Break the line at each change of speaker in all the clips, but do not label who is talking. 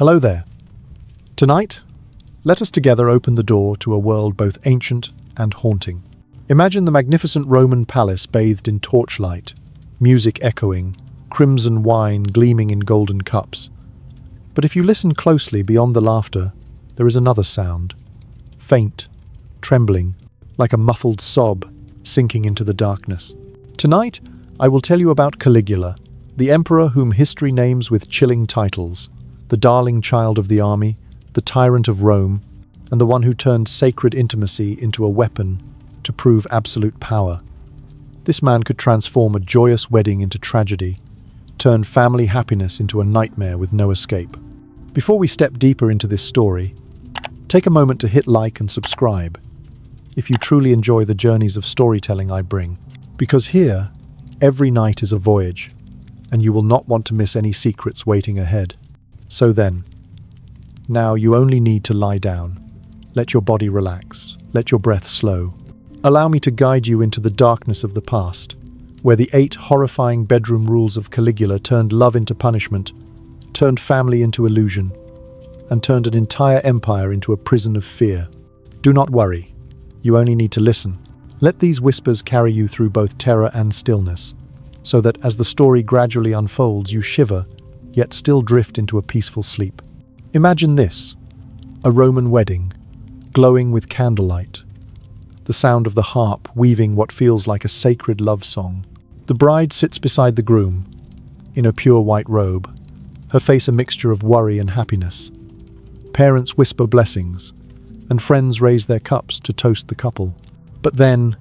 Hello there. Tonight, let us together open the door to a world both ancient and haunting. Imagine the magnificent Roman palace bathed in torchlight, music echoing, crimson wine gleaming in golden cups. But if you listen closely beyond the laughter, there is another sound, faint, trembling, like a muffled sob sinking into the darkness. Tonight, I will tell you about Caligula, the emperor whom history names with chilling titles, the darling child of the army, the tyrant of Rome, and the one who turned sacred intimacy into a weapon to prove absolute power. This man could transform a joyous wedding into tragedy, turn family happiness into a nightmare with no escape. Before we step deeper into this story, take a moment to hit like and subscribe if you truly enjoy the journeys of storytelling I bring. Because here, every night is a voyage, and you will not want to miss any secrets waiting ahead. So then, now you only need to lie down. Let your body relax. Let your breath slow. Allow me to guide you into the darkness of the past, where the 8 horrifying bedroom rules of Caligula turned love into punishment, turned family into illusion, and turned an entire empire into a prison of fear. Do not worry. You only need to listen. Let these whispers carry you through both terror and stillness, so that as the story gradually unfolds, you shiver, yet still drift into a peaceful sleep. Imagine this, a Roman wedding, glowing with candlelight, the sound of the harp weaving what feels like a sacred love song. The bride sits beside the groom, in a pure white robe, her face a mixture of worry and happiness. Parents whisper blessings, and friends raise their cups to toast the couple. But then,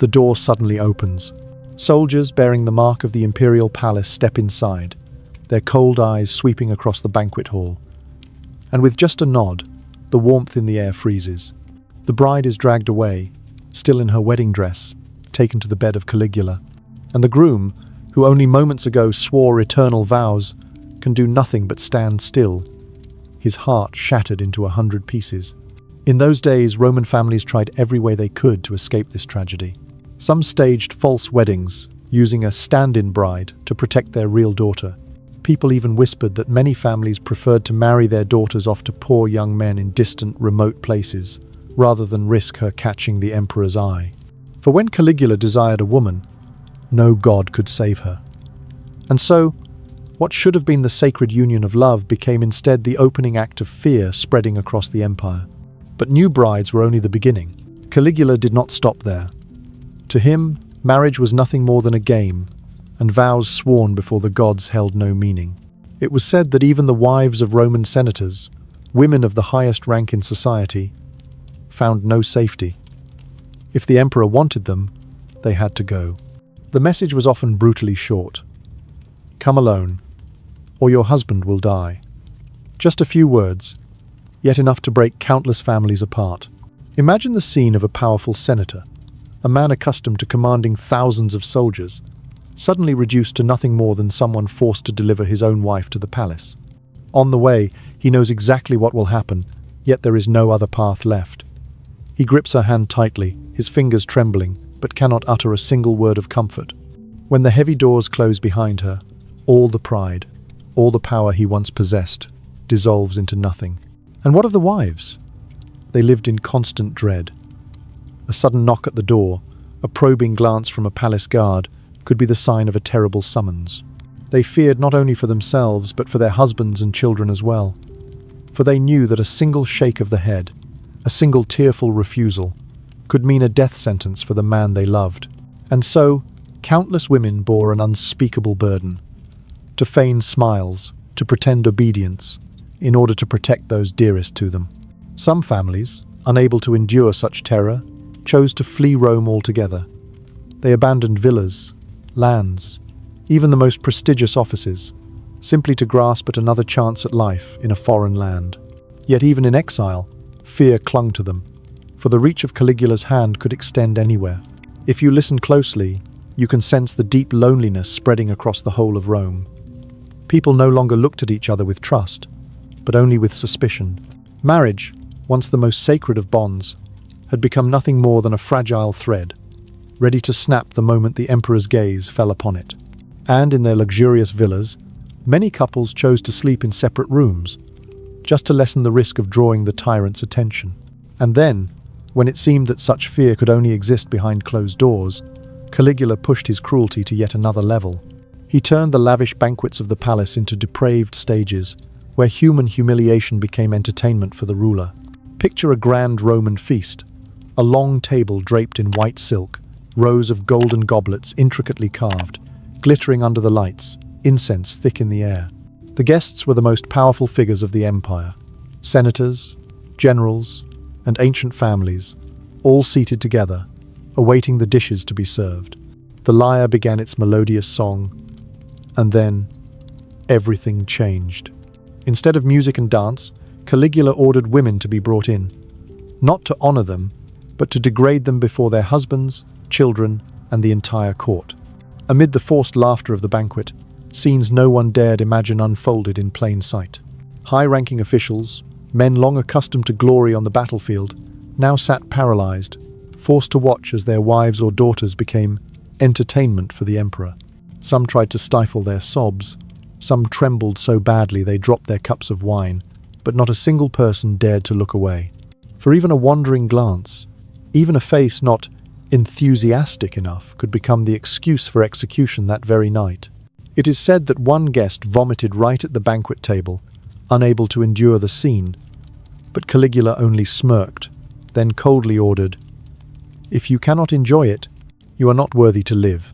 the door suddenly opens. Soldiers bearing the mark of the imperial palace step inside, their cold eyes sweeping across the banquet hall. And with just a nod, the warmth in the air freezes. The bride is dragged away, still in her wedding dress, taken to the bed of Caligula. And the groom, who only moments ago swore eternal vows, can do nothing but stand still, his heart shattered into 100 pieces. In those days, Roman families tried every way they could to escape this tragedy. Some staged false weddings, using a stand-in bride to protect their real daughter. People even whispered that many families preferred to marry their daughters off to poor young men in distant, remote places, rather than risk her catching the emperor's eye. For when Caligula desired a woman, no god could save her. And so, what should have been the sacred union of love became instead the opening act of fear spreading across the empire. But new brides were only the beginning. Caligula did not stop there. To him, marriage was nothing more than a game, and vows sworn before the gods held no meaning. It was said that even the wives of Roman senators, women of the highest rank in society, found no safety. If the emperor wanted them, they had to go. The message was often brutally short. Come alone, or your husband will die. Just a few words, yet enough to break countless families apart. Imagine the scene of a powerful senator, a man accustomed to commanding thousands of soldiers, suddenly reduced to nothing more than someone forced to deliver his own wife to the palace. On the way, he knows exactly what will happen, yet there is no other path left. He grips her hand tightly, his fingers trembling, but cannot utter a single word of comfort. When the heavy doors close behind her, all the pride, all the power he once possessed, dissolves into nothing. And what of the wives? They lived in constant dread. A sudden knock at the door, a probing glance from a palace guard, could be the sign of a terrible summons. They feared not only for themselves, but for their husbands and children as well. For they knew that a single shake of the head, a single tearful refusal, could mean a death sentence for the man they loved. And so, countless women bore an unspeakable burden. To feign smiles, to pretend obedience, in order to protect those dearest to them. Some families, unable to endure such terror, chose to flee Rome altogether. They abandoned villas, lands, even the most prestigious offices, simply to grasp at another chance at life in a foreign land. Yet even in exile, fear clung to them, for the reach of Caligula's hand could extend anywhere. If you listen closely, you can sense the deep loneliness spreading across the whole of Rome. People no longer looked at each other with trust, but only with suspicion. Marriage, once the most sacred of bonds, had become nothing more than a fragile thread, ready to snap the moment the emperor's gaze fell upon it. And in their luxurious villas, Many couples chose to sleep in separate rooms, just to lessen the risk of drawing the tyrant's attention. And then, when it seemed that such fear could only exist behind closed doors, Caligula pushed his cruelty to yet another level. He turned the lavish banquets of the palace into depraved stages, where human humiliation became entertainment for the ruler. Picture a grand Roman feast, a long table draped in white silk, rows of golden goblets intricately carved, glittering under the lights, incense thick in the air. The guests were the most powerful figures of the empire: senators, generals, and ancient families, all seated together, awaiting the dishes to be served. The lyre began its melodious song, and then everything changed. Instead of music and dance, Caligula ordered women to be brought in, not to honor them, but to degrade them before their husbands, children, and the entire court. Amid the forced laughter of the banquet, scenes no one dared imagine unfolded in plain sight. High-ranking officials, men long accustomed to glory on the battlefield, now sat paralyzed, forced to watch as their wives or daughters became entertainment for the emperor. Some tried to stifle their sobs, some trembled so badly they dropped their cups of wine, but not a single person dared to look away. For even a wandering glance, even a face not enthusiastic enough, could become the excuse for execution that very night. It is said that one guest vomited right at the banquet table, unable to endure the scene, but Caligula only smirked, then coldly ordered, "If you cannot enjoy it, you are not worthy to live."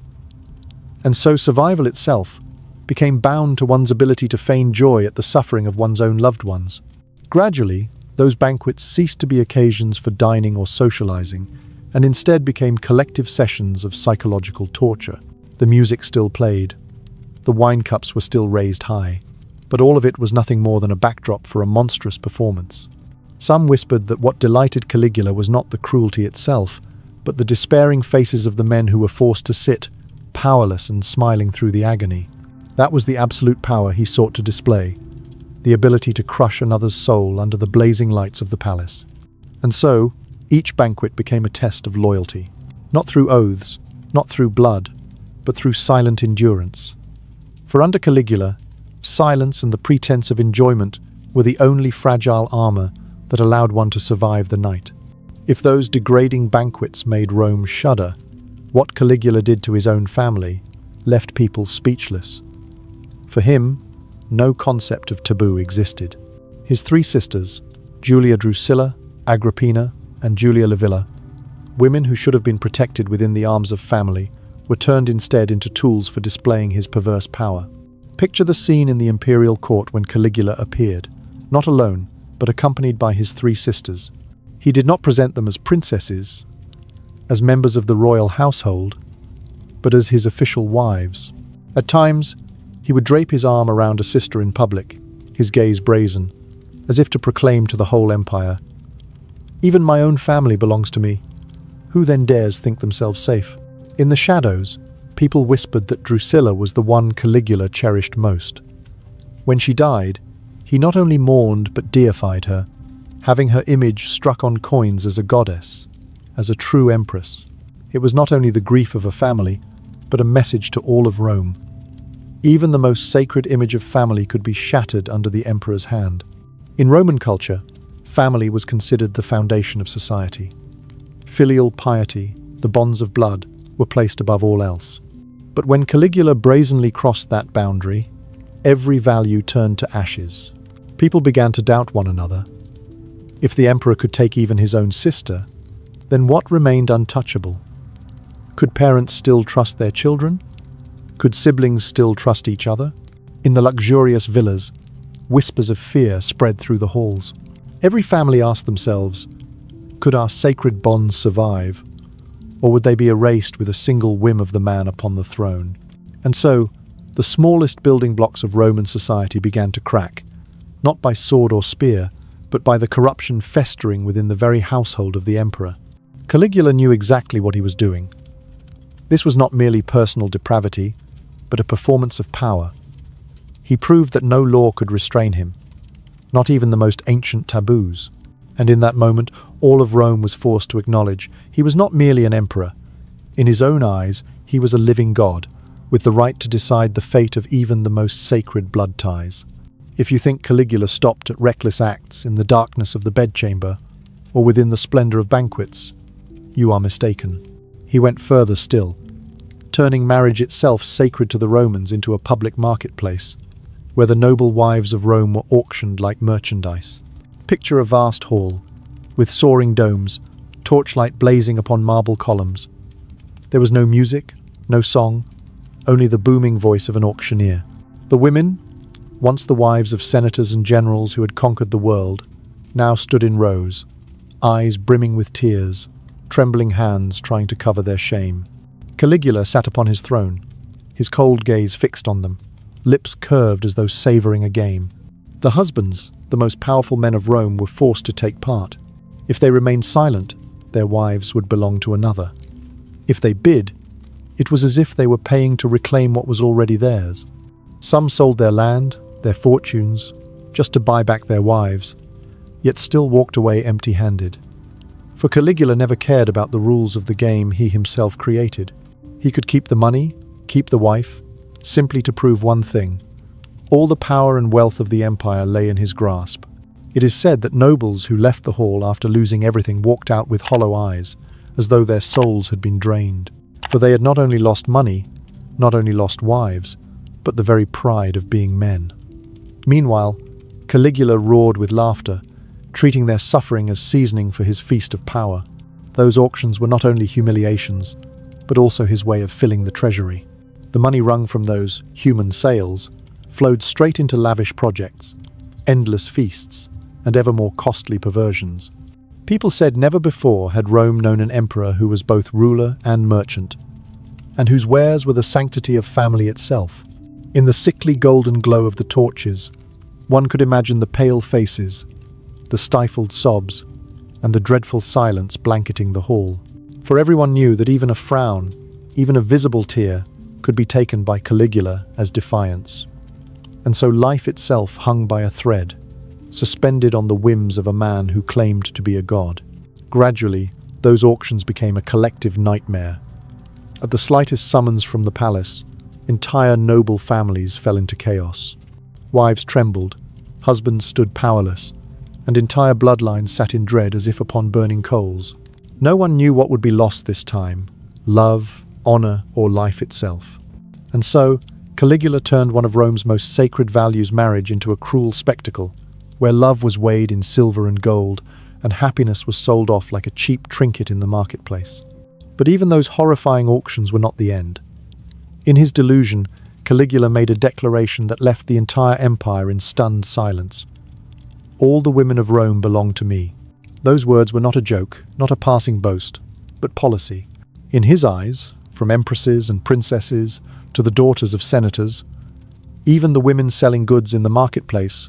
And so survival itself became bound to one's ability to feign joy at the suffering of one's own loved ones. Gradually, those banquets ceased to be occasions for dining or socializing, and instead became collective sessions of psychological torture. The music still played, the wine cups were still raised high, but all of it was nothing more than a backdrop for a monstrous performance. Some whispered that what delighted Caligula was not the cruelty itself, but the despairing faces of the men who were forced to sit, powerless and smiling through the agony. That was the absolute power he sought to display, the ability to crush another's soul under the blazing lights of the palace. And so, each banquet became a test of loyalty, not through oaths, not through blood, but through silent endurance. For under Caligula, silence and the pretense of enjoyment were the only fragile armor that allowed one to survive the night. If those degrading banquets made Rome shudder, what Caligula did to his own family left people speechless. For him, no concept of taboo existed. His three sisters, Julia Drusilla, Agrippina, and Julia Livilla, women who should have been protected within the arms of family, were turned instead into tools for displaying his perverse power. Picture the scene in the imperial court when Caligula appeared, not alone, but accompanied by his three sisters. He did not present them as princesses, as members of the royal household, but as his official wives. At times, he would drape his arm around a sister in public, his gaze brazen, as if to proclaim to the whole empire, "Even my own family belongs to me. Who then dares think themselves safe?" In the shadows, people whispered that Drusilla was the one Caligula cherished most. When she died, he not only mourned but deified her, having her image struck on coins as a goddess, as a true empress. It was not only the grief of a family, but a message to all of Rome. Even the most sacred image of family could be shattered under the emperor's hand. In Roman culture, family was considered the foundation of society. Filial piety, the bonds of blood, were placed above all else. But when Caligula brazenly crossed that boundary, every value turned to ashes. People began to doubt one another. If the emperor could take even his own sister, then what remained untouchable? Could parents still trust their children? Could siblings still trust each other? In the luxurious villas, whispers of fear spread through the halls. Every family asked themselves, could our sacred bonds survive, or would they be erased with a single whim of the man upon the throne? And so, the smallest building blocks of Roman society began to crack, not by sword or spear, but by the corruption festering within the very household of the emperor. Caligula knew exactly what he was doing. This was not merely personal depravity, but a performance of power. He proved that no law could restrain him, not even the most ancient taboos. And in that moment, all of Rome was forced to acknowledge he was not merely an emperor. In his own eyes, he was a living god, with the right to decide the fate of even the most sacred blood ties. If you think Caligula stopped at reckless acts in the darkness of the bedchamber or within the splendor of banquets, you are mistaken. He went further still, turning marriage itself sacred to the Romans into a public marketplace, where the noble wives of Rome were auctioned like merchandise. Picture a vast hall, with soaring domes, torchlight blazing upon marble columns. There was no music, no song, only the booming voice of an auctioneer. The women, once the wives of senators and generals who had conquered the world, now stood in rows, eyes brimming with tears, trembling hands trying to cover their shame. Caligula sat upon his throne, his cold gaze fixed on them, lips curved as though savoring a game. The husbands, the most powerful men of Rome, were forced to take part. If they remained silent, their wives would belong to another. If they bid, it was as if they were paying to reclaim what was already theirs. Some sold their land, their fortunes, just to buy back their wives, yet still walked away empty-handed. For Caligula never cared about the rules of the game he himself created. He could keep the money, keep the wife, simply to prove one thing: all the power and wealth of the empire lay in his grasp. It is said that nobles who left the hall after losing everything walked out with hollow eyes, as though their souls had been drained. For they had not only lost money, not only lost wives, but the very pride of being men. Meanwhile, Caligula roared with laughter, treating their suffering as seasoning for his feast of power. Those auctions were not only humiliations, but also his way of filling the treasury. The money wrung from those human sales flowed straight into lavish projects, endless feasts, and ever more costly perversions. People said never before had Rome known an emperor who was both ruler and merchant, and whose wares were the sanctity of family itself. In the sickly golden glow of the torches, one could imagine the pale faces, the stifled sobs, and the dreadful silence blanketing the hall. For everyone knew that even a frown, even a visible tear, could be taken by Caligula as defiance. And so life itself hung by a thread, suspended on the whims of a man who claimed to be a god. Gradually, those auctions became a collective nightmare. At the slightest summons from the palace, entire noble families fell into chaos. Wives trembled, husbands stood powerless, and entire bloodlines sat in dread as if upon burning coals. No one knew what would be lost this time: love, honor, or life itself. And so, Caligula turned one of Rome's most sacred values, marriage, into a cruel spectacle, where love was weighed in silver and gold, and happiness was sold off like a cheap trinket in the marketplace. But even those horrifying auctions were not the end. In his delusion, Caligula made a declaration that left the entire empire in stunned silence. "All the women of Rome belong to me." Those words were not a joke, not a passing boast, but policy. In his eyes, from empresses and princesses to the daughters of senators, even the women selling goods in the marketplace,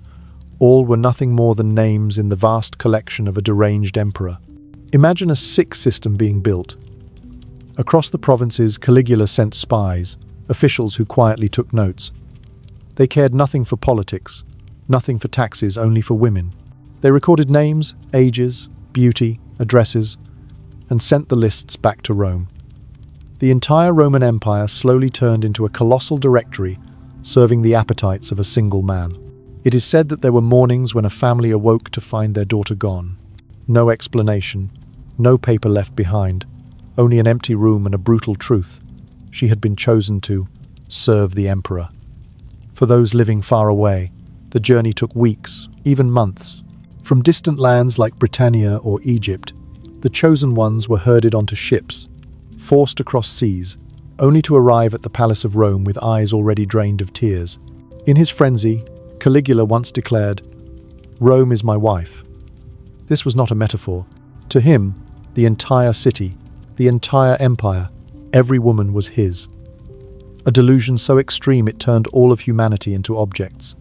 all were nothing more than names in the vast collection of a deranged emperor. Imagine a sick system being built. Across the provinces, Caligula sent spies, officials who quietly took notes. They cared nothing for politics, nothing for taxes, only for women. They recorded names, ages, beauty, addresses, and sent the lists back to Rome. The entire Roman Empire slowly turned into a colossal directory, serving the appetites of a single man. It is said that there were mornings when a family awoke to find their daughter gone. No explanation, no paper left behind, only an empty room and a brutal truth: she had been chosen to serve the emperor. For those living far away, the journey took weeks, even months. From distant lands like Britannia or Egypt, the chosen ones were herded onto ships, forced across seas, only to arrive at the palace of Rome with eyes already drained of tears. In his frenzy, Caligula once declared, "Rome is my wife." This was not a metaphor. To him, the entire city, the entire empire, every woman was his. A delusion so extreme it turned all of humanity into objects.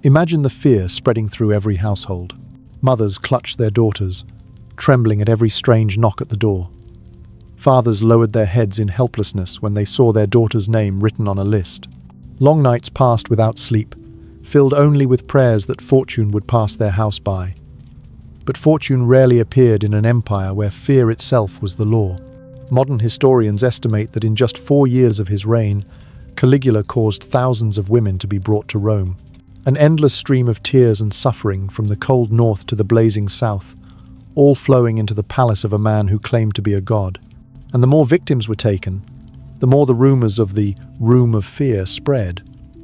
Imagine the fear spreading through every household. Mothers clutched their daughters, trembling at every strange knock at the door. Fathers lowered their heads in helplessness when they saw their daughter's name written on a list. Long nights passed without sleep, filled only with prayers that fortune would pass their house by. But fortune rarely appeared in an empire where fear itself was the law. Modern historians estimate that in just 4 years of his reign, Caligula caused thousands of women to be brought to Rome. An endless stream of tears and suffering from the cold north to the blazing south, all flowing into the palace of a man who claimed to be a god. And the more victims were taken, the more the rumors of the Room of Fear spread,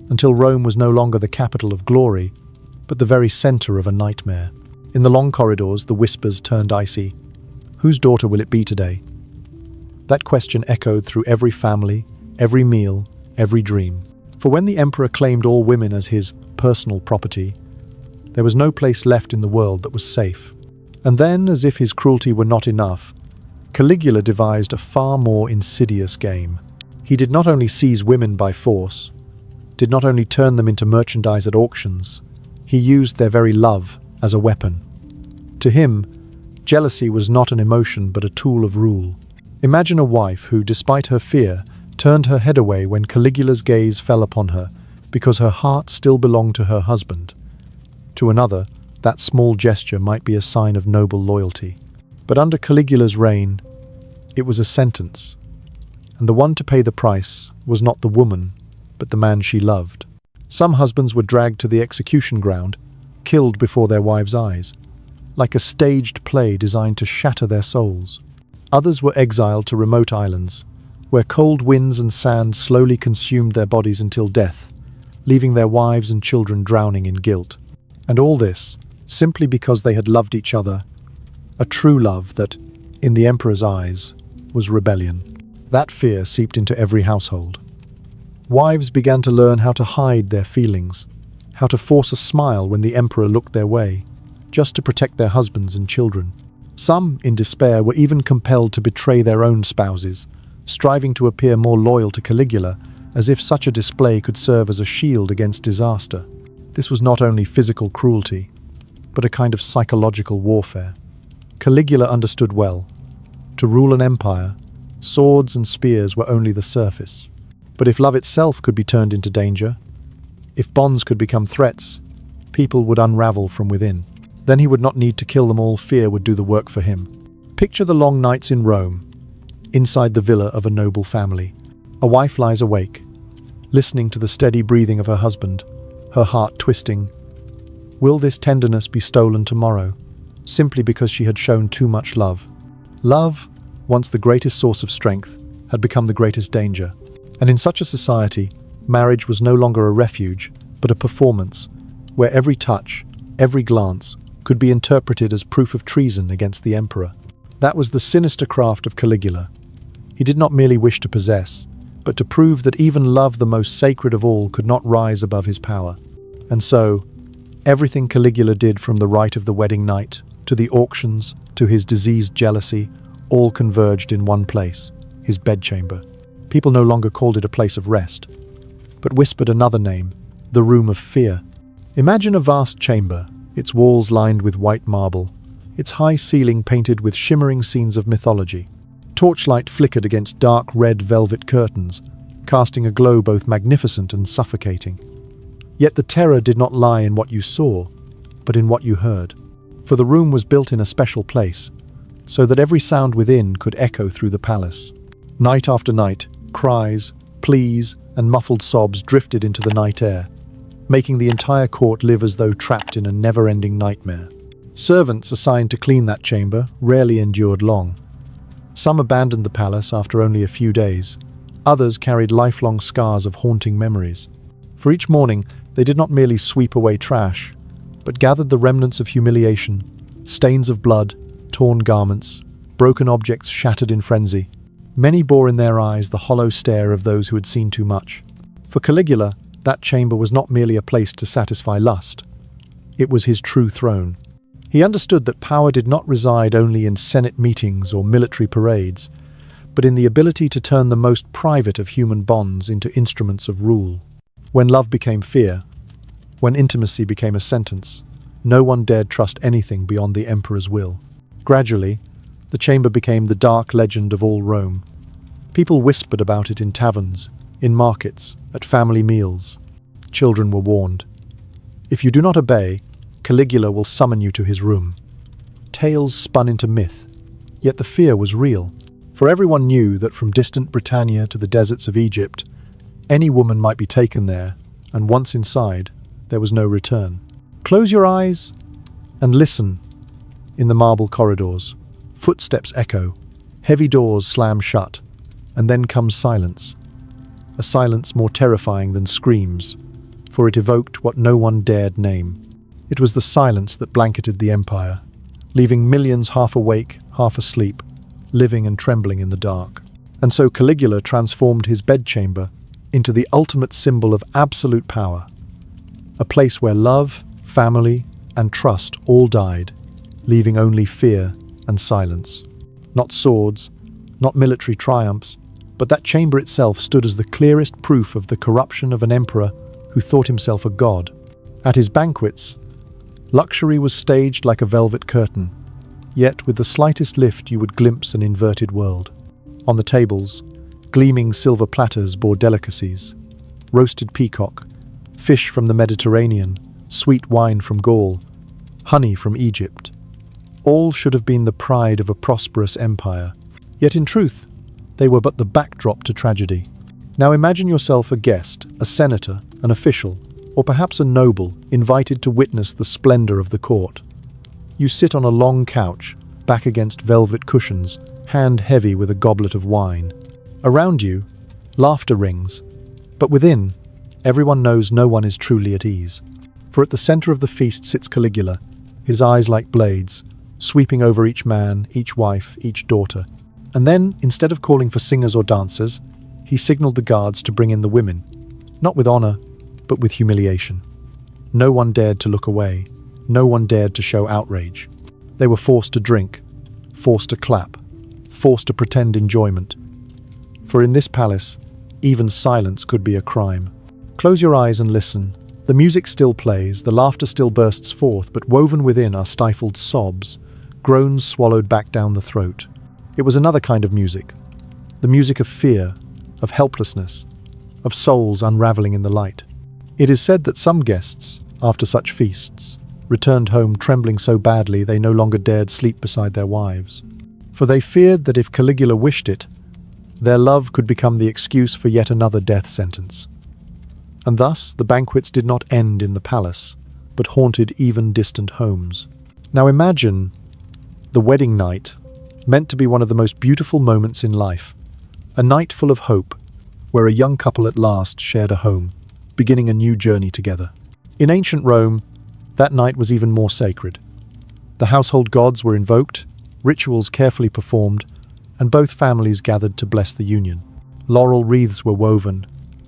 until Rome was no longer the capital of glory, but the very center of a nightmare. In the long corridors, the whispers turned icy. Whose daughter will it be today? That question echoed through every family, every meal, every dream. For when the emperor claimed all women as his personal property, there was no place left in the world that was safe. And then, as if his cruelty were not enough, Caligula devised a far more insidious game. He did not only seize women by force, did not only turn them into merchandise at auctions, he used their very love as a weapon. To him, jealousy was not an emotion but a tool of rule. Imagine a wife who, despite her fear, turned her head away when Caligula's gaze fell upon her because her heart still belonged to her husband. To another, that small gesture might be a sign of noble loyalty. But under Caligula's reign, it was a sentence, and the one to pay the price was not the woman, but the man she loved. Some husbands were dragged to the execution ground, killed before their wives' eyes, like a staged play designed to shatter their souls. Others were exiled to remote islands, where cold winds and sand slowly consumed their bodies until death, leaving their wives and children drowning in guilt. And all this, simply because they had loved each other, a true love that, in the emperor's eyes, was rebellion. That fear seeped into every household. Wives began to learn how to hide their feelings, how to force a smile when the emperor looked their way, just to protect their husbands and children. Some, in despair, were even compelled to betray their own spouses, striving to appear more loyal to Caligula, as if such a display could serve as a shield against disaster. This was not only physical cruelty, but a kind of psychological warfare. Caligula understood well. To rule an empire, swords and spears were only the surface. But if love itself could be turned into danger, if bonds could become threats, people would unravel from within. Then he would not need to kill them all, fear would do the work for him. Picture the long nights in Rome, inside the villa of a noble family. A wife lies awake, listening to the steady breathing of her husband, her heart twisting. Will this tenderness be stolen tomorrow, simply because she had shown too much love? Love, once the greatest source of strength, had become the greatest danger. And in such a society, marriage was no longer a refuge, but a performance, where every touch, every glance, could be interpreted as proof of treason against the emperor. That was the sinister craft of Caligula. He did not merely wish to possess, but to prove that even love, the most sacred of all, could not rise above his power. And so, everything Caligula did, from the rite of the wedding night, to the auctions, to his diseased jealousy, all converged in one place, his bedchamber. People no longer called it a place of rest, but whispered another name, the Room of Fear. Imagine a vast chamber, its walls lined with white marble, its high ceiling painted with shimmering scenes of mythology. Torchlight flickered against dark red velvet curtains, casting a glow both magnificent and suffocating. Yet the terror did not lie in what you saw, but in what you heard. For the room was built in a special place, so that every sound within could echo through the palace. Night after night, cries, pleas, and muffled sobs drifted into the night air, making the entire court live as though trapped in a never-ending nightmare. Servants assigned to clean that chamber rarely endured long. Some abandoned the palace after only a few days. Others carried lifelong scars of haunting memories. For each morning, they did not merely sweep away trash, but gathered the remnants of humiliation, stains of blood, torn garments, broken objects shattered in frenzy. Many bore in their eyes the hollow stare of those who had seen too much. For Caligula, that chamber was not merely a place to satisfy lust. It was his true throne. He understood that power did not reside only in Senate meetings or military parades, but in the ability to turn the most private of human bonds into instruments of rule. When love became fear, when intimacy became a sentence, no one dared trust anything beyond the emperor's will. Gradually, the chamber became the dark legend of all Rome. People whispered about it in taverns, in markets, at family meals. Children were warned. If you do not obey, Caligula will summon you to his room. Tales spun into myth, yet the fear was real, for everyone knew that from distant Britannia to the deserts of Egypt, Any woman might be taken there, and once inside, there was no return. Close your eyes and listen. In the marble corridors, footsteps echo, heavy doors slam shut, and then comes silence. A silence more terrifying than screams, for it evoked what no one dared name. It was the silence that blanketed the empire, leaving millions half awake, half asleep, living and trembling in the dark. And so Caligula transformed his bedchamber into the ultimate symbol of absolute power, a place where love, family, and trust all died, leaving only fear and silence. Not swords, not military triumphs, but that chamber itself stood as the clearest proof of the corruption of an emperor who thought himself a god. At his banquets, luxury was staged like a velvet curtain, yet with the slightest lift you would glimpse an inverted world. On the tables, gleaming silver platters bore delicacies: roasted peacock, fish from the Mediterranean, sweet wine from Gaul, honey from Egypt. All should have been the pride of a prosperous empire, yet in truth, they were but the backdrop to tragedy. Now imagine yourself a guest, a senator, an official, or perhaps a noble invited to witness the splendor of the court. You sit on a long couch, back against velvet cushions, hand heavy with a goblet of wine. Around you, laughter rings, but within, everyone knows no one is truly at ease. For at the center of the feast sits Caligula, his eyes like blades, sweeping over each man, each wife, each daughter. And then, instead of calling for singers or dancers, he signaled the guards to bring in the women, not with honor, but with humiliation. No one dared to look away, no one dared to show outrage. They were forced to drink, forced to clap, forced to pretend enjoyment. For in this palace, even silence could be a crime. Close your eyes and listen. The music still plays, the laughter still bursts forth, but woven within are stifled sobs, groans swallowed back down the throat. It was another kind of music, the music of fear, of helplessness, of souls unraveling in the light. It is said that some guests, after such feasts, returned home trembling so badly they no longer dared sleep beside their wives, for they feared that if Caligula wished it, their love could become the excuse for yet another death sentence. And thus the banquets did not end in the palace, but haunted even distant homes. Now imagine the wedding night, meant to be one of the most beautiful moments in life, a night full of hope, where a young couple at last shared a home, beginning a new journey together. In ancient Rome, that night was even more sacred. The household gods were invoked, rituals carefully performed, and both families gathered to bless the union. Laurel wreaths were woven,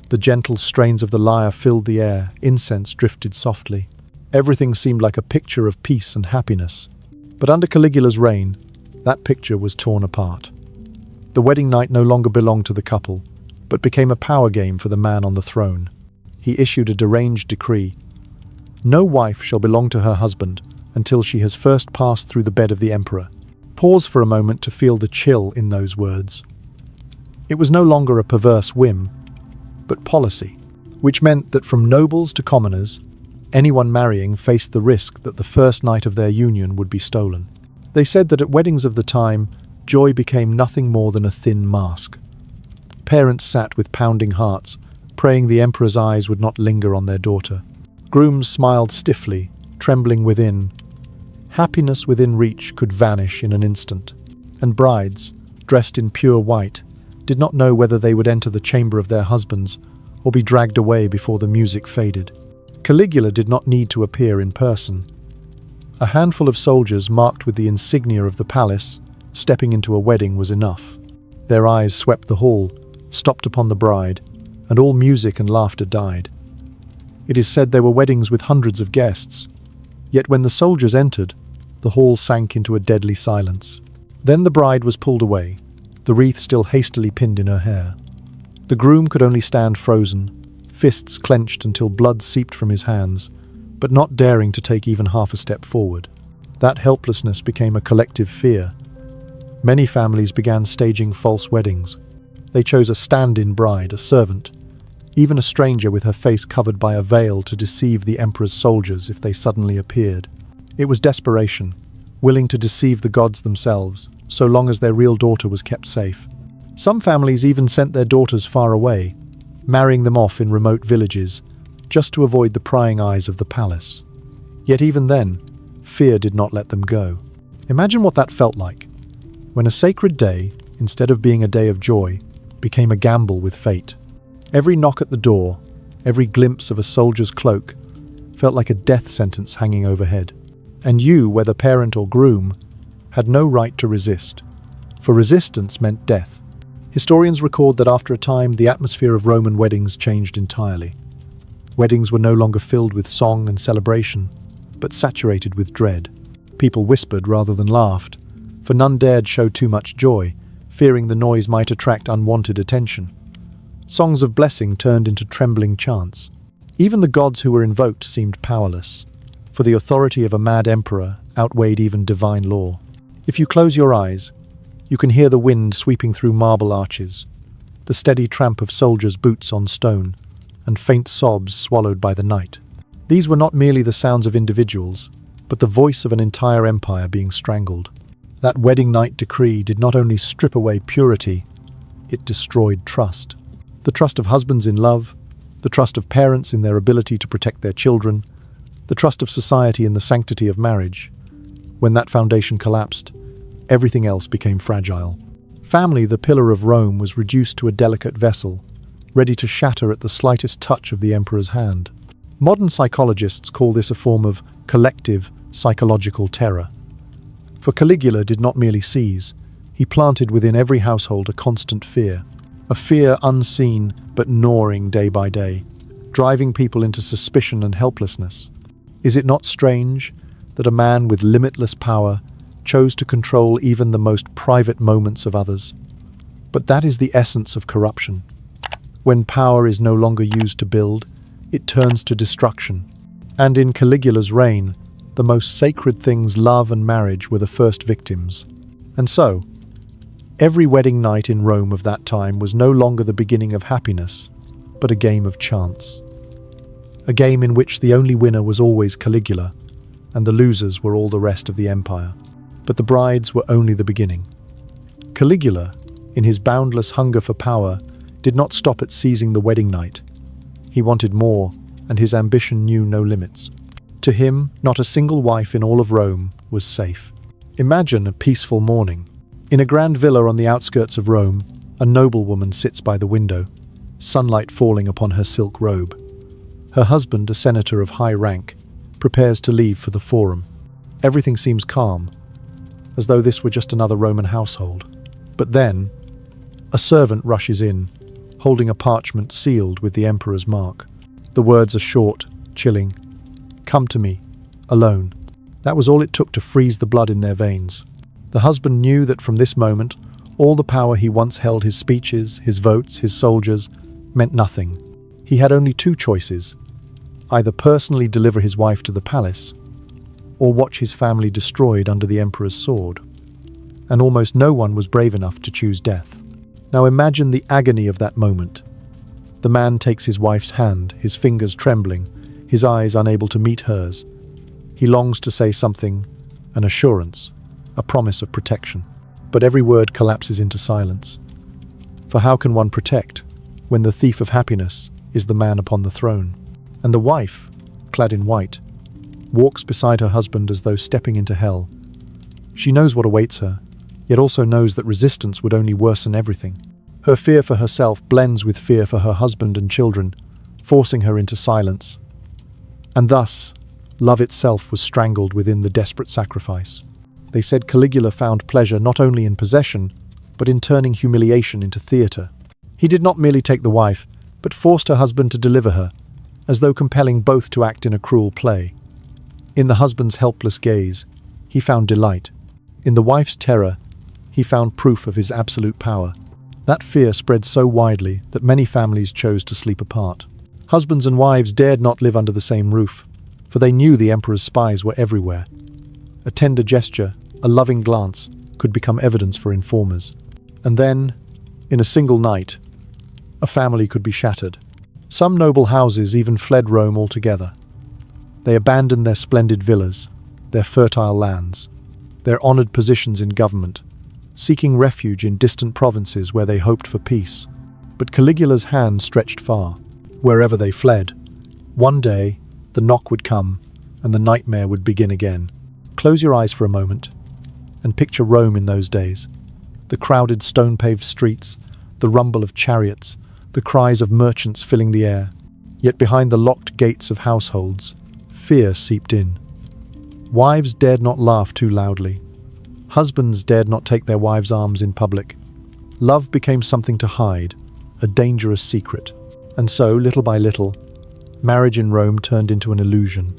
the gentle strains of the lyre filled the air, incense drifted softly. Everything seemed like a picture of peace and happiness. But under Caligula's reign, that picture was torn apart. The wedding night no longer belonged to the couple, but became a power game for the man on the throne. He issued a deranged decree: no wife shall belong to her husband until she has first passed through the bed of the emperor. Pause for a moment to feel the chill in those words. It was no longer a perverse whim, but policy, which meant that from nobles to commoners, anyone marrying faced the risk that the first night of their union would be stolen. They said that at weddings of the time, joy became nothing more than a thin mask. Parents sat with pounding hearts, praying the emperor's eyes would not linger on their daughter. Grooms smiled stiffly, trembling within. Happiness within reach could vanish in an instant, and brides, dressed in pure white, did not know whether they would enter the chamber of their husbands or be dragged away before the music faded. Caligula did not need to appear in person. A handful of soldiers marked with the insignia of the palace, stepping into a wedding was enough. Their eyes swept the hall, stopped upon the bride, and all music and laughter died. It is said there were weddings with hundreds of guests, yet when the soldiers entered, the hall sank into a deadly silence. Then the bride was pulled away, the wreath still hastily pinned in her hair. The groom could only stand frozen, fists clenched until blood seeped from his hands, but not daring to take even half a step forward. That helplessness became a collective fear. Many families began staging false weddings. They chose a stand-in bride, a servant, even a stranger with her face covered by a veil to deceive the emperor's soldiers if they suddenly appeared. It was desperation, willing to deceive the gods themselves, so long as their real daughter was kept safe. Some families even sent their daughters far away, marrying them off in remote villages just to avoid the prying eyes of the palace. Yet even then, fear did not let them go. Imagine what that felt like, when a sacred day, instead of being a day of joy, became a gamble with fate. Every knock at the door, every glimpse of a soldier's cloak, felt like a death sentence hanging overhead. And you, whether parent or groom, had no right to resist, for resistance meant death. Historians record that after a time, the atmosphere of Roman weddings changed entirely. Weddings were no longer filled with song and celebration, but saturated with dread. People whispered rather than laughed, for none dared show too much joy, fearing the noise might attract unwanted attention. Songs of blessing turned into trembling chants. Even the gods who were invoked seemed powerless, for the authority of a mad emperor outweighed even divine law. If you close your eyes, you can hear the wind sweeping through marble arches, the steady tramp of soldiers' boots on stone, and faint sobs swallowed by the night. These were not merely the sounds of individuals, but the voice of an entire empire being strangled. That wedding night decree did not only strip away purity, it destroyed trust. The trust of husbands in love, the trust of parents in their ability to protect their children, the trust of society in the sanctity of marriage. When that foundation collapsed, everything else became fragile. Family, the pillar of Rome, was reduced to a delicate vessel, ready to shatter at the slightest touch of the emperor's hand. Modern psychologists call this a form of collective psychological terror. For Caligula did not merely seize, he planted within every household a constant fear, a fear unseen but gnawing day by day, driving people into suspicion and helplessness. Is it not strange that a man with limitless power chose to control even the most private moments of others? But that is the essence of corruption. When power is no longer used to build, it turns to destruction. And in Caligula's reign, the most sacred things, love and marriage, were the first victims. And so, every wedding night in Rome of that time was no longer the beginning of happiness, but a game of chance. A game in which the only winner was always Caligula, and the losers were all the rest of the empire. But the brides were only the beginning. Caligula, in his boundless hunger for power, did not stop at seizing the wedding night. He wanted more, and his ambition knew no limits. To him, not a single wife in all of Rome was safe. Imagine a peaceful morning. In a grand villa on the outskirts of Rome, a noblewoman sits by the window, sunlight falling upon her silk robe. Her husband, a senator of high rank, prepares to leave for the forum. Everything seems calm, as though this were just another Roman household. But then, a servant rushes in, holding a parchment sealed with the emperor's mark. The words are short, chilling. "Come to me, alone." That was all it took to freeze the blood in their veins. The husband knew that from this moment, all the power he once held, his speeches, his votes, his soldiers, meant nothing. He had only two choices: either personally deliver his wife to the palace, or watch his family destroyed under the emperor's sword. And almost no one was brave enough to choose death. Now imagine the agony of that moment. The man takes his wife's hand, his fingers trembling, his eyes unable to meet hers. He longs to say something, an assurance, a promise of protection. But every word collapses into silence. For how can one protect when the thief of happiness is the man upon the throne? And the wife, clad in white, walks beside her husband as though stepping into hell. She knows what awaits her, yet also knows that resistance would only worsen everything. Her fear for herself blends with fear for her husband and children, forcing her into silence. And thus, love itself was strangled within the desperate sacrifice. They said Caligula found pleasure not only in possession, but in turning humiliation into theatre. He did not merely take the wife, but forced her husband to deliver her, as though compelling both to act in a cruel play. In the husband's helpless gaze, he found delight. In the wife's terror, he found proof of his absolute power. That fear spread so widely that many families chose to sleep apart. Husbands and wives dared not live under the same roof, for they knew the emperor's spies were everywhere. A tender gesture, a loving glance, could become evidence for informers. And then, in a single night, a family could be shattered. Some noble houses even fled Rome altogether. They abandoned their splendid villas, their fertile lands, their honored positions in government, seeking refuge in distant provinces where they hoped for peace. But Caligula's hand stretched far, wherever they fled. One day, the knock would come, and the nightmare would begin again. Close your eyes for a moment, and picture Rome in those days. The crowded stone-paved streets, the rumble of chariots, the cries of merchants filling the air. Yet behind the locked gates of households, fear seeped in. Wives dared not laugh too loudly. Husbands dared not take their wives' arms in public. Love became something to hide, a dangerous secret. And so, little by little, marriage in Rome turned into an illusion.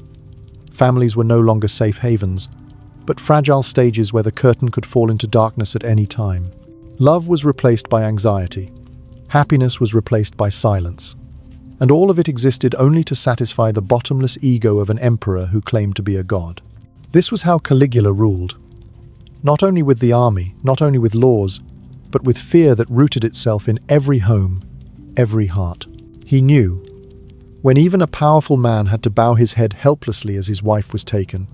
Families were no longer safe havens, but fragile stages where the curtain could fall into darkness at any time. Love was replaced by anxiety. Happiness was replaced by silence. And all of it existed only to satisfy the bottomless ego of an emperor who claimed to be a god. This was how Caligula ruled. Not only with the army, not only with laws, but with fear that rooted itself in every home, every heart. He knew, when even a powerful man had to bow his head helplessly as his wife was taken,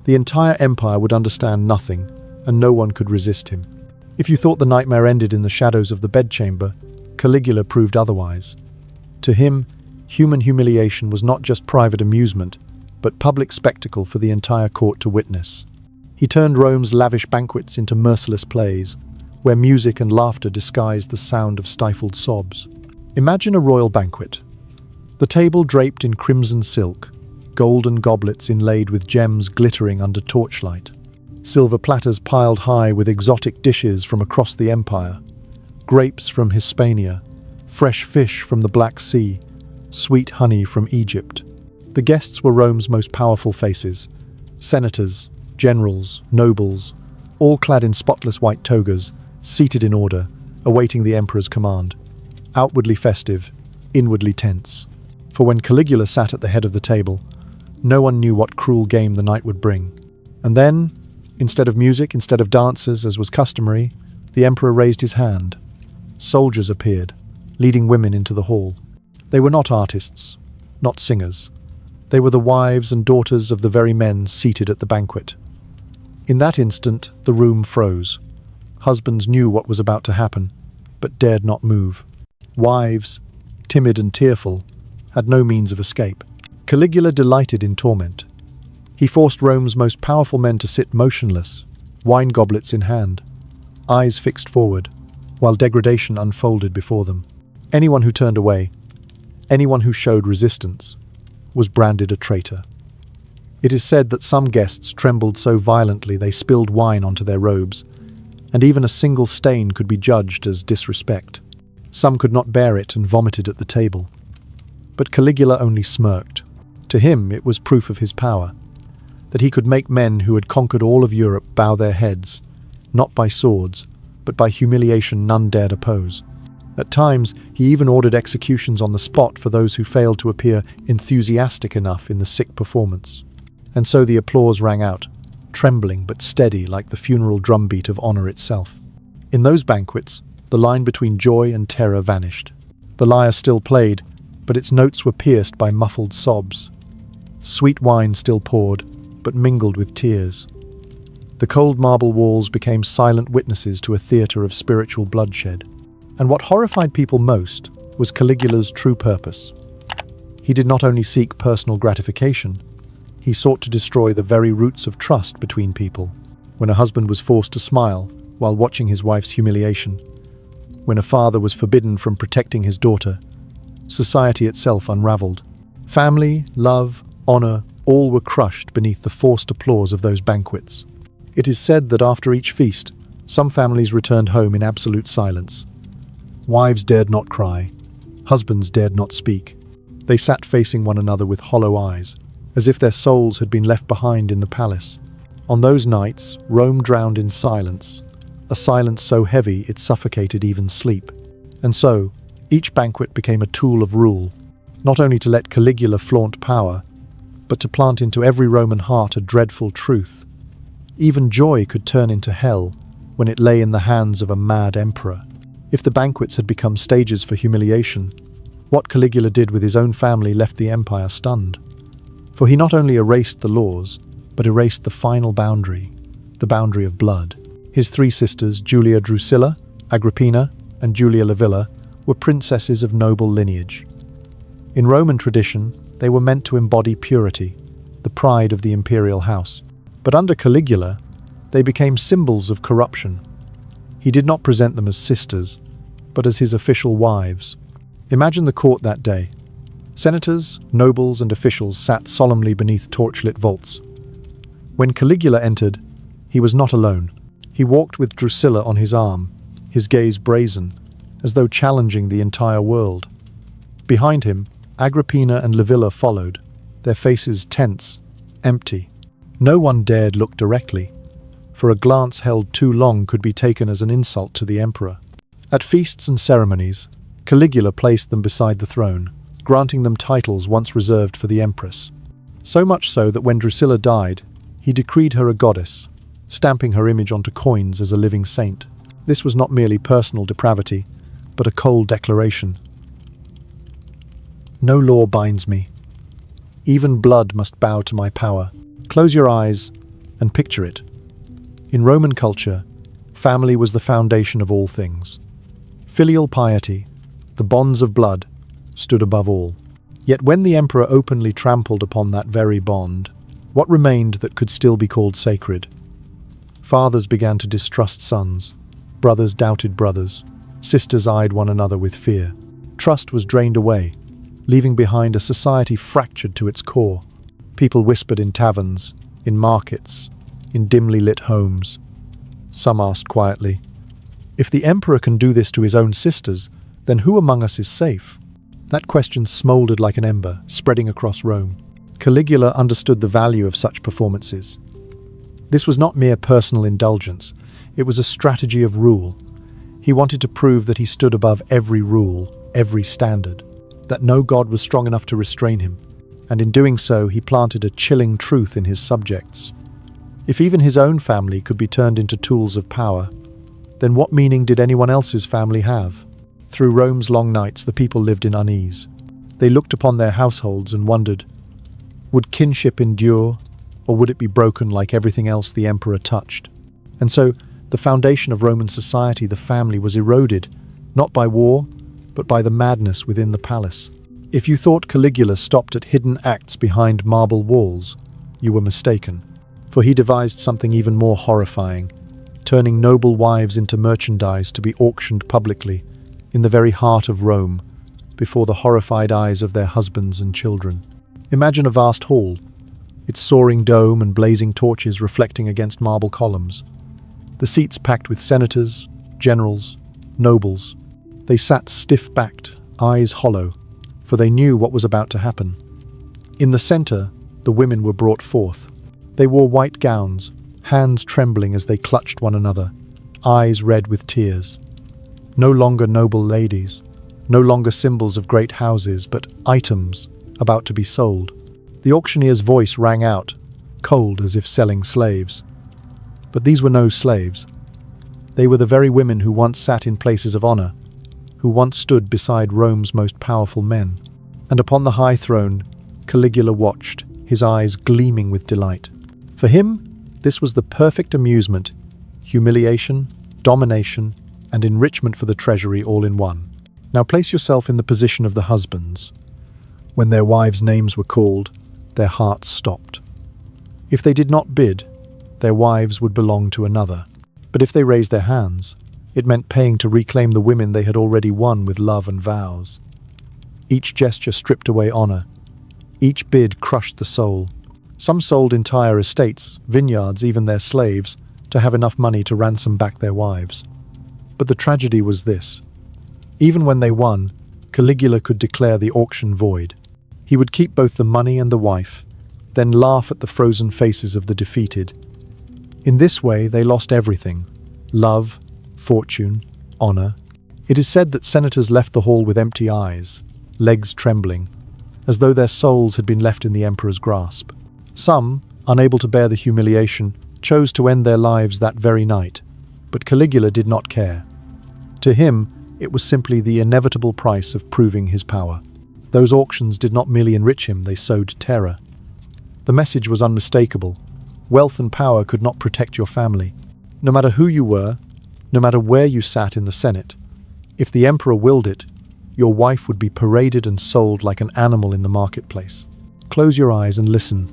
the entire empire would understand nothing, and no one could resist him. If you thought the nightmare ended in the shadows of the bedchamber, Caligula proved otherwise. To him, human humiliation was not just private amusement, but public spectacle for the entire court to witness. He turned Rome's lavish banquets into merciless plays, where music and laughter disguised the sound of stifled sobs. Imagine a royal banquet. The table draped in crimson silk, golden goblets inlaid with gems glittering under torchlight, silver platters piled high with exotic dishes from across the empire, grapes from Hispania, fresh fish from the Black Sea, sweet honey from Egypt. The guests were Rome's most powerful faces, senators, generals, nobles, all clad in spotless white togas, seated in order, awaiting the emperor's command. Outwardly festive, inwardly tense. For when Caligula sat at the head of the table, no one knew what cruel game the night would bring. And then, instead of music, instead of dancers, as was customary, the emperor raised his hand. Soldiers appeared, leading women into the hall. They were not artists, not singers. They were the wives and daughters of the very men seated at the banquet. In that instant, the room froze. Husbands knew what was about to happen, but dared not move. Wives, timid and tearful, had no means of escape. Caligula delighted in torment. He forced Rome's most powerful men to sit motionless, wine goblets in hand, eyes fixed forward, while degradation unfolded before them. Anyone who turned away, anyone who showed resistance, was branded a traitor. It is said that some guests trembled so violently they spilled wine onto their robes, and even a single stain could be judged as disrespect. Some could not bear it and vomited at the table. But Caligula only smirked. To him, it was proof of his power, that he could make men who had conquered all of Europe bow their heads, not by swords, but by humiliation none dared oppose. At times, he even ordered executions on the spot for those who failed to appear enthusiastic enough in the sick performance. And so the applause rang out, trembling but steady like the funeral drumbeat of honor itself. In those banquets, the line between joy and terror vanished. The lyre still played, but its notes were pierced by muffled sobs. Sweet wine still poured, but mingled with tears. The cold marble walls became silent witnesses to a theatre of spiritual bloodshed. And what horrified people most was Caligula's true purpose. He did not only seek personal gratification, he sought to destroy the very roots of trust between people. When a husband was forced to smile while watching his wife's humiliation, when a father was forbidden from protecting his daughter, society itself unraveled. Family, love, honor, all were crushed beneath the forced applause of those banquets. It is said that after each feast, some families returned home in absolute silence. Wives dared not cry. Husbands dared not speak. They sat facing one another with hollow eyes, as if their souls had been left behind in the palace. On those nights, Rome drowned in silence, a silence so heavy it suffocated even sleep. And so, each banquet became a tool of rule, not only to let Caligula flaunt power, but to plant into every Roman heart a dreadful truth. Even joy could turn into hell when it lay in the hands of a mad emperor. If the banquets had become stages for humiliation, what Caligula did with his own family left the empire stunned. For he not only erased the laws, but erased the final boundary, the boundary of blood. His three sisters, Julia Drusilla, Agrippina, and Julia Livilla, were princesses of noble lineage. In Roman tradition, they were meant to embody purity, the pride of the imperial house. But under Caligula, they became symbols of corruption. He did not present them as sisters, but as his official wives. Imagine the court that day. Senators, nobles, and officials sat solemnly beneath torchlit vaults. When Caligula entered, he was not alone. He walked with Drusilla on his arm, his gaze brazen, as though challenging the entire world. Behind him, Agrippina and Livilla followed, their faces tense, empty. No one dared look directly, for a glance held too long could be taken as an insult to the emperor. At feasts and ceremonies, Caligula placed them beside the throne, granting them titles once reserved for the empress. So much so that when Drusilla died, he decreed her a goddess, stamping her image onto coins as a living saint. This was not merely personal depravity, but a cold declaration. No law binds me. Even blood must bow to my power. Close your eyes and picture it. In Roman culture, family was the foundation of all things. Filial piety, the bonds of blood, stood above all. Yet when the emperor openly trampled upon that very bond, what remained that could still be called sacred? Fathers began to distrust sons. Brothers doubted brothers. Sisters eyed one another with fear. Trust was drained away, leaving behind a society fractured to its core. People whispered in taverns, in markets, in dimly lit homes. Some asked quietly, "If the emperor can do this to his own sisters, then who among us is safe?" That question smoldered like an ember, spreading across Rome. Caligula understood the value of such performances. This was not mere personal indulgence, it was a strategy of rule. He wanted to prove that he stood above every rule, every standard, that no god was strong enough to restrain him, and in doing so he planted a chilling truth in his subjects. If even his own family could be turned into tools of power, then what meaning did anyone else's family have? Through Rome's long nights, the people lived in unease. They looked upon their households and wondered, would kinship endure, or would it be broken like everything else the emperor touched? And so, the foundation of Roman society, the family, was eroded, not by war, but by the madness within the palace. If you thought Caligula stopped at hidden acts behind marble walls, you were mistaken, for he devised something even more horrifying, turning noble wives into merchandise to be auctioned publicly, in the very heart of Rome, before the horrified eyes of their husbands and children. Imagine a vast hall, its soaring dome and blazing torches reflecting against marble columns. The seats packed with senators, generals, nobles. They sat stiff-backed, eyes hollow, for they knew what was about to happen. In the center, the women were brought forth. They wore white gowns, hands trembling as they clutched one another, eyes red with tears. No longer noble ladies, no longer symbols of great houses, but items about to be sold. The auctioneer's voice rang out, cold as if selling slaves. But these were no slaves. They were the very women who once sat in places of honor, who once stood beside Rome's most powerful men. And upon the high throne, Caligula watched, his eyes gleaming with delight. For him, this was the perfect amusement, humiliation, domination, and enrichment for the treasury all in one. Now place yourself in the position of the husbands. When their wives' names were called, their hearts stopped. If they did not bid, their wives would belong to another. But if they raised their hands, it meant paying to reclaim the women they had already won with love and vows. Each gesture stripped away honor. Each bid crushed the soul. Some sold entire estates, vineyards, even their slaves, to have enough money to ransom back their wives. But the tragedy was this. Even when they won, Caligula could declare the auction void. He would keep both the money and the wife, then laugh at the frozen faces of the defeated. In this way, they lost everything: love, fortune, honor. It is said that senators left the hall with empty eyes, legs trembling, as though their souls had been left in the emperor's grasp. Some, unable to bear the humiliation, chose to end their lives that very night, but Caligula did not care. To him, it was simply the inevitable price of proving his power. Those auctions did not merely enrich him, they sowed terror. The message was unmistakable. Wealth and power could not protect your family. No matter who you were, no matter where you sat in the Senate, if the emperor willed it, your wife would be paraded and sold like an animal in the marketplace. Close your eyes and listen.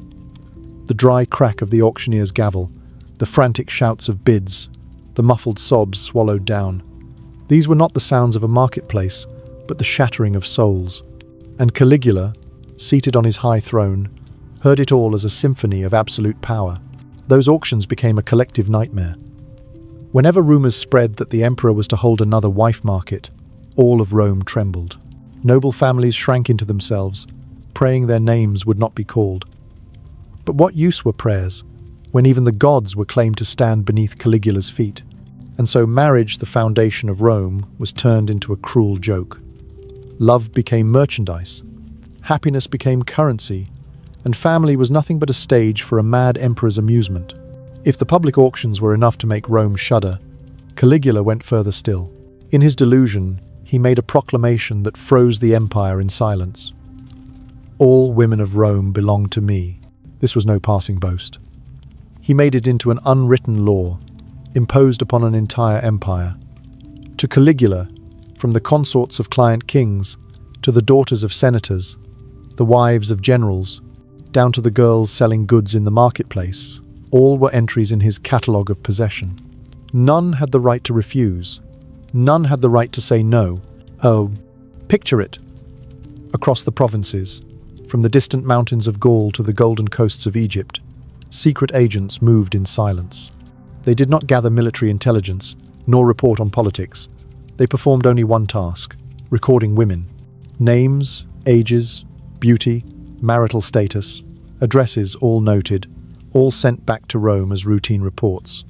The dry crack of the auctioneer's gavel, the frantic shouts of bids, the muffled sobs swallowed down. These were not the sounds of a marketplace, but the shattering of souls. And Caligula, seated on his high throne, heard it all as a symphony of absolute power. Those auctions became a collective nightmare. Whenever rumors spread that the emperor was to hold another wife market, all of Rome trembled. Noble families shrank into themselves, praying their names would not be called. But what use were prayers, when even the gods were claimed to stand beneath Caligula's feet? And so marriage, the foundation of Rome, was turned into a cruel joke. Love became merchandise, happiness became currency, and family was nothing but a stage for a mad emperor's amusement. If the public auctions were enough to make Rome shudder, Caligula went further still. In his delusion, he made a proclamation that froze the empire in silence. All women of Rome belong to me. This was no passing boast. He made it into an unwritten law, imposed upon an entire empire. To Caligula, from the consorts of client kings, to the daughters of senators, the wives of generals, down to the girls selling goods in the marketplace, all were entries in his catalogue of possession. None had the right to refuse. None had the right to say no. Oh, picture it. Across the provinces, from the distant mountains of Gaul to the golden coasts of Egypt, secret agents moved in silence. They did not gather military intelligence, nor report on politics. They performed only one task: recording women. Names, ages, beauty, marital status, addresses all noted, all sent back to Rome as routine reports.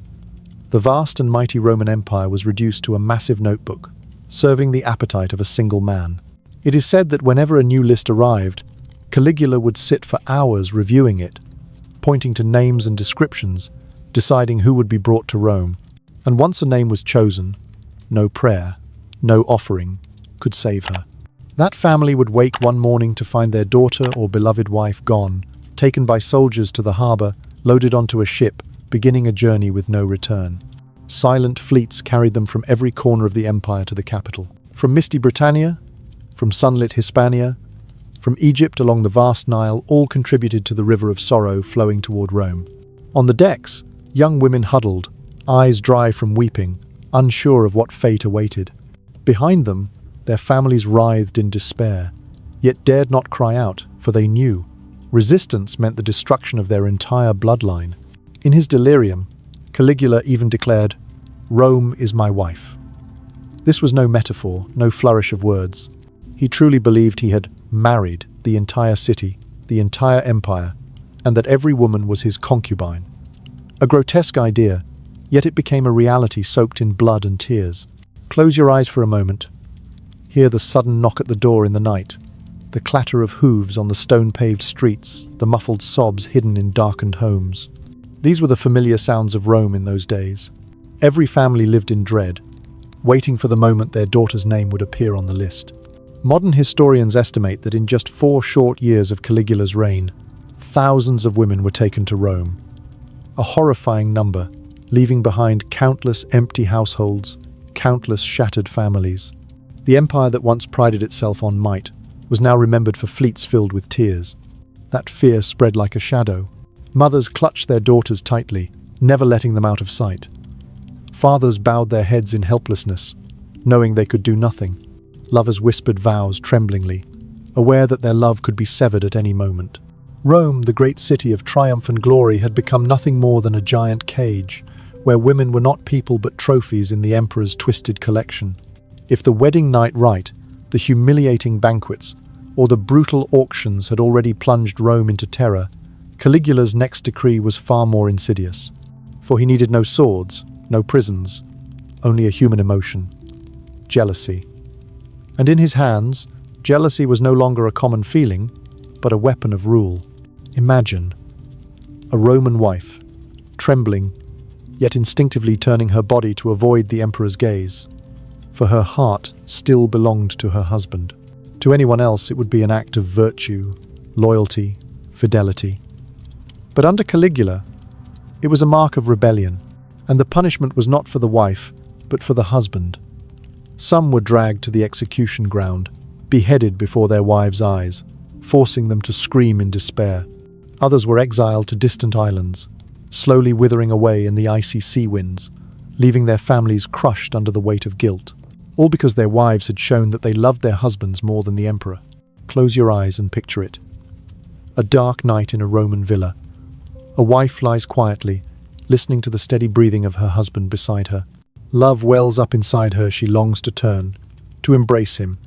The vast and mighty Roman Empire was reduced to a massive notebook, serving the appetite of a single man. It is said that whenever a new list arrived, Caligula would sit for hours reviewing it, pointing to names and descriptions, deciding who would be brought to Rome. And once a name was chosen, no prayer, no offering could save her. That family would wake one morning to find their daughter or beloved wife gone, taken by soldiers to the harbour, loaded onto a ship, beginning a journey with no return. Silent fleets carried them from every corner of the empire to the capital. From misty Britannia, from sunlit Hispania, from Egypt along the vast Nile, all contributed to the river of sorrow flowing toward Rome. On the decks, young women huddled, eyes dry from weeping, unsure of what fate awaited. Behind them, their families writhed in despair, yet dared not cry out, for they knew. Resistance meant the destruction of their entire bloodline. In his delirium, Caligula even declared, "Rome is my wife." This was no metaphor, no flourish of words. He truly believed he had married the entire city, the entire empire, and that every woman was his concubine. A grotesque idea, yet it became a reality soaked in blood and tears. Close your eyes for a moment. Hear the sudden knock at the door in the night, the clatter of hooves on the stone-paved streets, the muffled sobs hidden in darkened homes. These were the familiar sounds of Rome in those days. Every family lived in dread, waiting for the moment their daughter's name would appear on the list. Modern historians estimate that in just 4 short years of Caligula's reign, thousands of women were taken to Rome. A horrifying number, leaving behind countless empty households, countless shattered families. The empire that once prided itself on might was now remembered for fleets filled with tears. That fear spread like a shadow. Mothers clutched their daughters tightly, never letting them out of sight. Fathers bowed their heads in helplessness, knowing they could do nothing. Lovers whispered vows tremblingly, aware that their love could be severed at any moment. Rome, the great city of triumph and glory, had become nothing more than a giant cage, where women were not people but trophies in the emperor's twisted collection. If the wedding night rite, the humiliating banquets, or the brutal auctions had already plunged Rome into terror, Caligula's next decree was far more insidious. For he needed no swords, no prisons, only a human emotion: jealousy. And in his hands, jealousy was no longer a common feeling, but a weapon of rule. Imagine a Roman wife, trembling, yet instinctively turning her body to avoid the emperor's gaze, for her heart still belonged to her husband. To anyone else, it would be an act of virtue, loyalty, fidelity. But under Caligula, it was a mark of rebellion, and the punishment was not for the wife, but for the husband. Some were dragged to the execution ground, beheaded before their wives' eyes, forcing them to scream in despair. Others were exiled to distant islands, slowly withering away in the icy sea winds, leaving their families crushed under the weight of guilt, all because their wives had shown that they loved their husbands more than the emperor. Close your eyes and picture it. A dark night in a Roman villa. A wife lies quietly, listening to the steady breathing of her husband beside her. Love wells up inside her. She longs to turn, to embrace him,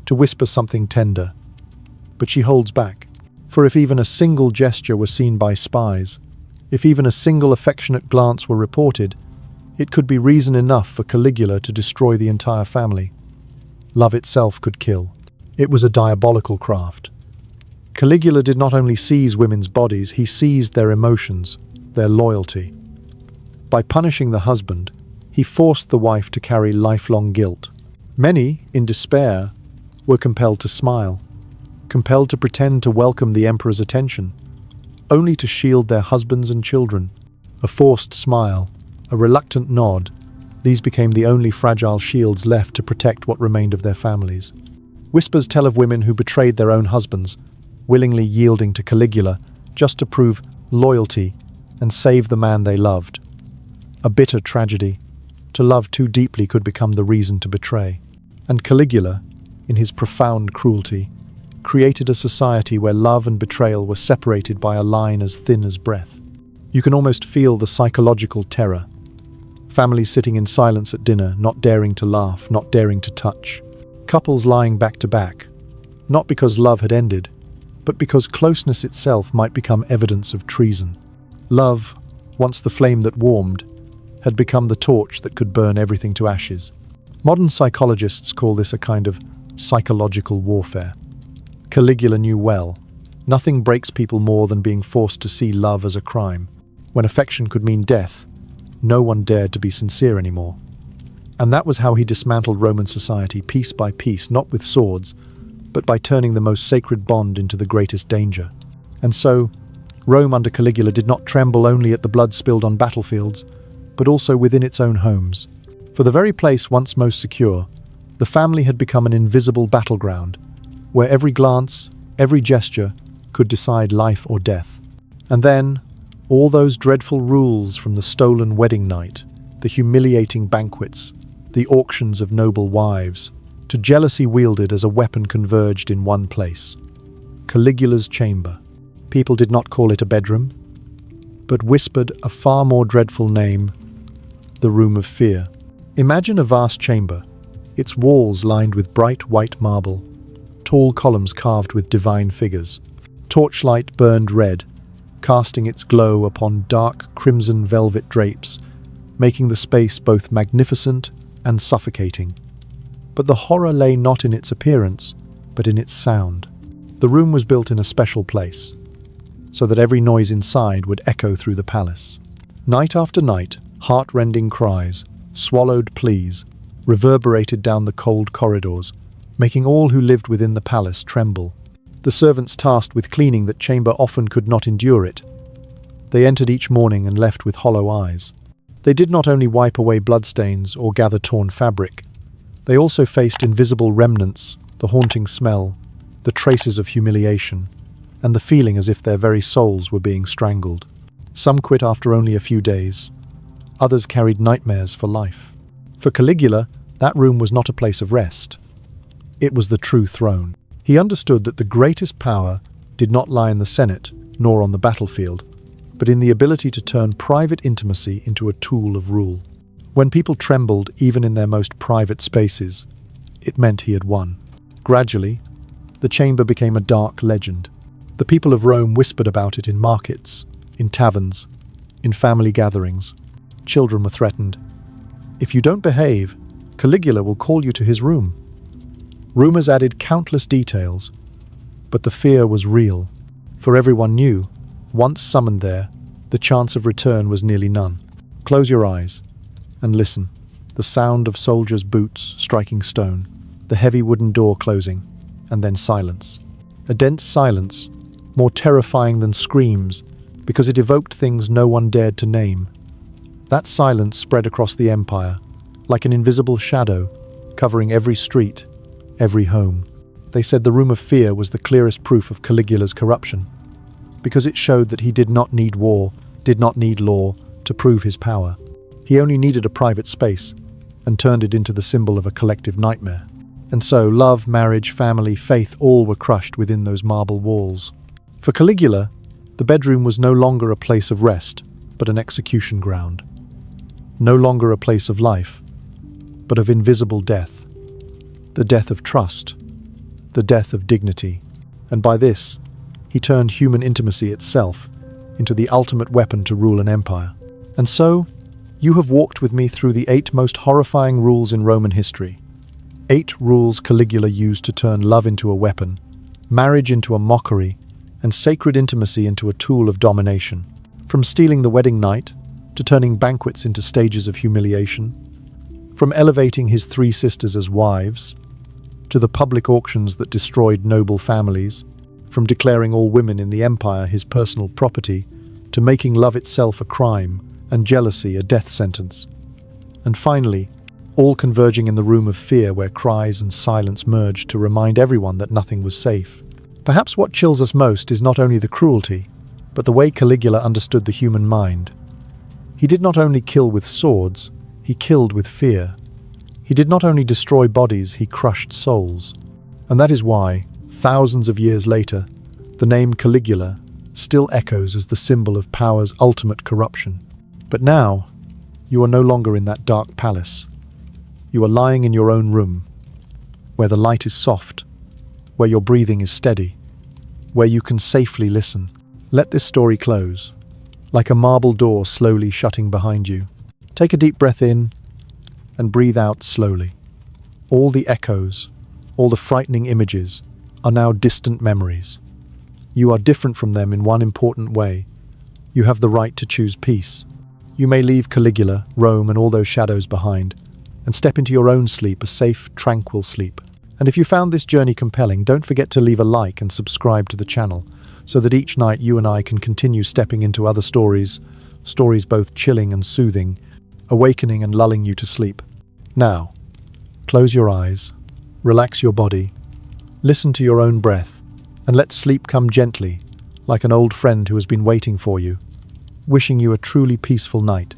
to whisper something tender. But she holds back. For if even a single gesture were seen by spies, if even a single affectionate glance were reported, it could be reason enough for Caligula to destroy the entire family. Love itself could kill. It was a diabolical craft. Caligula did not only seize women's bodies, he seized their emotions, their loyalty. By punishing the husband, he forced the wife to carry lifelong guilt. Many, in despair, were compelled to smile, compelled to pretend to welcome the emperor's attention, only to shield their husbands and children. A forced smile, a reluctant nod, these became the only fragile shields left to protect what remained of their families. Whispers tell of women who betrayed their own husbands, willingly yielding to Caligula just to prove loyalty and save the man they loved. A bitter tragedy. To love too deeply could become the reason to betray. And Caligula, in his profound cruelty, created a society where love and betrayal were separated by a line as thin as breath. You can almost feel the psychological terror. Families sitting in silence at dinner, not daring to laugh, not daring to touch. Couples lying back to back, not because love had ended, but because closeness itself might become evidence of treason. Love, once the flame that warmed, had become the torch that could burn everything to ashes. Modern psychologists call this a kind of psychological warfare. Caligula knew well, nothing breaks people more than being forced to see love as a crime. When affection could mean death, no one dared to be sincere anymore. And that was how he dismantled Roman society piece by piece, not with swords, but by turning the most sacred bond into the greatest danger. And so, Rome under Caligula did not tremble only at the blood spilled on battlefields, but also within its own homes. For the very place once most secure, the family had become an invisible battleground, where every glance, every gesture, could decide life or death. And then, all those dreadful rules, from the stolen wedding night, the humiliating banquets, the auctions of noble wives, to jealousy wielded as a weapon, converged in one place. Caligula's chamber. People did not call it a bedroom, but whispered a far more dreadful name: the room of fear. Imagine a vast chamber, its walls lined with bright white marble, tall columns carved with divine figures. Torchlight burned red, casting its glow upon dark crimson velvet drapes, making the space both magnificent and suffocating. But the horror lay not in its appearance, but in its sound. The room was built in a special place, so that every noise inside would echo through the palace. Night after night, heart-rending cries, swallowed pleas, reverberated down the cold corridors, making all who lived within the palace tremble. The servants tasked with cleaning that chamber often could not endure it. They entered each morning and left with hollow eyes. They did not only wipe away bloodstains or gather torn fabric, they also faced invisible remnants, the haunting smell, the traces of humiliation, and the feeling as if their very souls were being strangled. Some quit after only a few days. Others carried nightmares for life. For Caligula, that room was not a place of rest. It was the true throne. He understood that the greatest power did not lie in the Senate, nor on the battlefield, but in the ability to turn private intimacy into a tool of rule. When people trembled even in their most private spaces, it meant he had won. Gradually, the chamber became a dark legend. The people of Rome whispered about it in markets, in taverns, in family gatherings. Children were threatened. If you don't behave, Caligula will call you to his room. Rumors added countless details, but the fear was real, for everyone knew, once summoned there, the chance of return was nearly none. Close your eyes and listen. The sound of soldiers' boots striking stone, the heavy wooden door closing, and then silence. A dense silence, more terrifying than screams, because it evoked things no one dared to name. That silence spread across the empire, like an invisible shadow, covering every street, every home. They said the room of fear was the clearest proof of Caligula's corruption, because it showed that he did not need war, did not need law to prove his power. He only needed a private space, and turned it into the symbol of a collective nightmare. And so love, marriage, family, faith, all were crushed within those marble walls. For Caligula, the bedroom was no longer a place of rest, but an execution ground. No longer a place of life, but of invisible death. The death of trust, the death of dignity. And by this, he turned human intimacy itself into the ultimate weapon to rule an empire. And so, you have walked with me through the 8 most horrifying rules in Roman history. 8 rules Caligula used to turn love into a weapon, marriage into a mockery, and sacred intimacy into a tool of domination. From stealing the wedding night, to turning banquets into stages of humiliation, from elevating his 3 sisters as wives, to the public auctions that destroyed noble families, from declaring all women in the empire his personal property, to making love itself a crime and jealousy a death sentence. And finally, all converging in the room of fear where cries and silence merged to remind everyone that nothing was safe. Perhaps what chills us most is not only the cruelty, but the way Caligula understood the human mind. He did not only kill with swords, he killed with fear. He did not only destroy bodies, he crushed souls. And that is why, thousands of years later, the name Caligula still echoes as the symbol of power's ultimate corruption. But now, you are no longer in that dark palace. You are lying in your own room, where the light is soft, where your breathing is steady, where you can safely listen. Let this story close, like a marble door slowly shutting behind you. Take a deep breath in and breathe out slowly. All the echoes, all the frightening images are now distant memories. You are different from them in one important way. You have the right to choose peace. You may leave Caligula, Rome, and all those shadows behind, and step into your own sleep, a safe, tranquil sleep. And if you found this journey compelling, don't forget to leave a like and subscribe to the channel, so that each night you and I can continue stepping into other stories both chilling and soothing, awakening and lulling you to sleep. Now, close your eyes, relax your body, listen to your own breath, and let sleep come gently, like an old friend who has been waiting for you, wishing you a truly peaceful night.